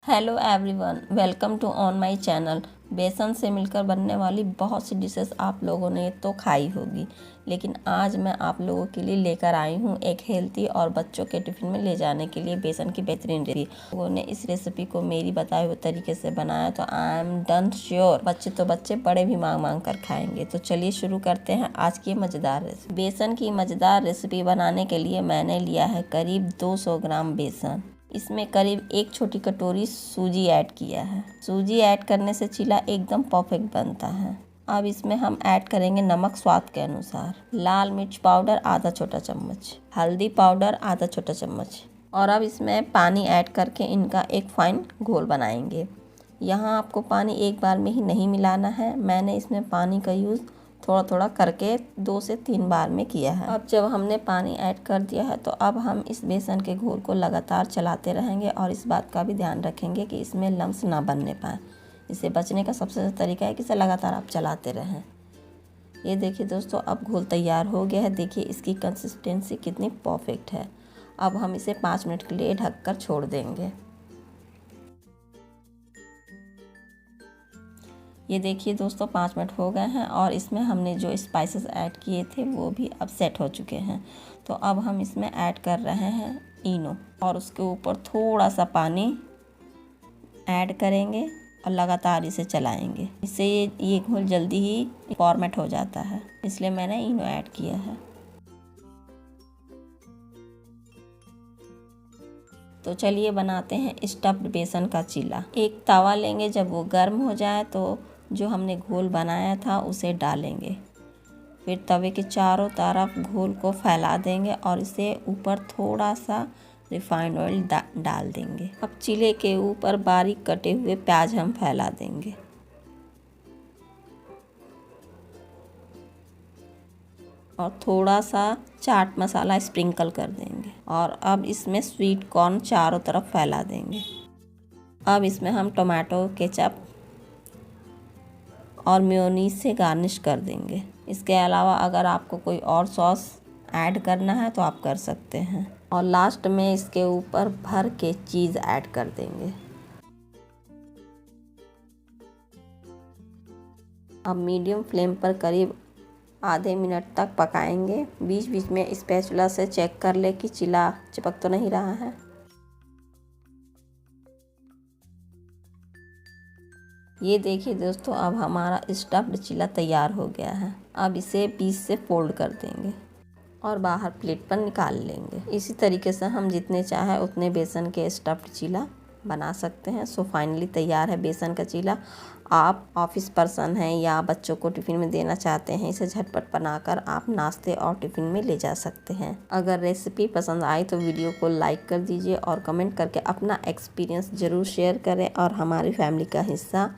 Hello everyone, welcome to on my channel. बेसन से मिलकर बनने वाली बहुत सी डिशेस आप लोगों ने तो खाई होगी, लेकिन आज मैं आप लोगों के लिए लेकर आई हूँ एक हेल्थी और बच्चों के टिफ़िन में ले जाने के लिए बेसन की बेहतरीन रेसिपी। लोगों ने इस रेसिपी को मेरी बताए हुए तरीके से बनाया तो आई एम डन श्योर बच्चे तो बच्चे बड़े भी मांग मांग कर खाएंगे। तो चलिए शुरू करते हैं आज की मज़ेदार रेसिपी। बेसन की मज़ेदार रेसिपी बनाने के लिए मैंने लिया है करीब 200 ग्राम बेसन। इसमें करीब एक छोटी कटोरी सूजी ऐड किया है। सूजी ऐड करने से चीला एकदम परफेक्ट बनता है। अब इसमें हम ऐड करेंगे नमक स्वाद के अनुसार, लाल मिर्च पाउडर आधा छोटा चम्मच, हल्दी पाउडर आधा छोटा चम्मच, और अब इसमें पानी ऐड करके इनका एक फाइन घोल बनाएंगे। यहाँ आपको पानी एक बार में ही नहीं मिलाना है, मैंने इसमें पानी का यूज़ थोड़ा थोड़ा करके 2 से 3 बार में किया है। अब जब हमने पानी ऐड कर दिया है तो अब हम इस बेसन के घोल को लगातार चलाते रहेंगे और इस बात का भी ध्यान रखेंगे कि इसमें लम्स ना बनने पाए। इससे बचने का सबसे अच्छा तरीका है कि इसे लगातार आप चलाते रहें। ये देखिए दोस्तों, अब घोल तैयार हो गया है। देखिए इसकी कंसिस्टेंसी कितनी परफेक्ट है। अब हम इसे 5 मिनट के लिए ढककर छोड़ देंगे। ये देखिए दोस्तों, 5 मिनट हो गए हैं और इसमें हमने जो स्पाइसेस ऐड किए थे वो भी अब सेट हो चुके हैं। तो अब हम इसमें ऐड कर रहे हैं इनो और उसके ऊपर थोड़ा सा पानी ऐड करेंगे और लगातार इसे चलाएंगे। इससे ये घोल जल्दी ही फॉर्मेट हो जाता है, इसलिए मैंने इनो ऐड किया है। तो चलिए बनाते हैं स्टफ्ड बेसन का चीला। एक तवा लेंगे, जब वो गर्म हो जाए तो जो हमने घोल बनाया था उसे डालेंगे। फिर तवे के चारों तरफ घोल को फैला देंगे और इसे ऊपर थोड़ा सा रिफाइंड ऑयल डाल देंगे। अब चीले के ऊपर बारीक कटे हुए प्याज हम फैला देंगे और थोड़ा सा चाट मसाला स्प्रिंकल कर देंगे और अब इसमें स्वीट कॉर्न चारों तरफ फैला देंगे। अब इसमें हम टोमेटो केचप और मेयोनीज से गार्निश कर देंगे। इसके अलावा अगर आपको कोई और सॉस ऐड करना है तो आप कर सकते हैं और लास्ट में इसके ऊपर भर के चीज़ ऐड कर देंगे। अब मीडियम फ्लेम पर करीब आधे मिनट तक पकाएंगे। बीच बीच में स्पैचुला से चेक कर ले कि चीला चिपक तो नहीं रहा है। ये देखिए दोस्तों, अब हमारा स्टफ्ड चीला तैयार हो गया है। अब इसे पीस से फोल्ड कर देंगे और बाहर प्लेट पर निकाल लेंगे। इसी तरीके से हम जितने चाहे उतने बेसन के स्टफ्ड चीला बना सकते हैं। सो फाइनली तैयार है बेसन का चीला। आप ऑफिस पर्सन हैं या बच्चों को टिफ़िन में देना चाहते हैं, इसे झटपट बनाकर आप नाश्ते और टिफ़िन में ले जा सकते हैं। अगर रेसिपी पसंद आई तो वीडियो को लाइक कर दीजिए और कमेंट करके अपना एक्सपीरियंस ज़रूर शेयर करें और हमारी फैमिली का हिस्सा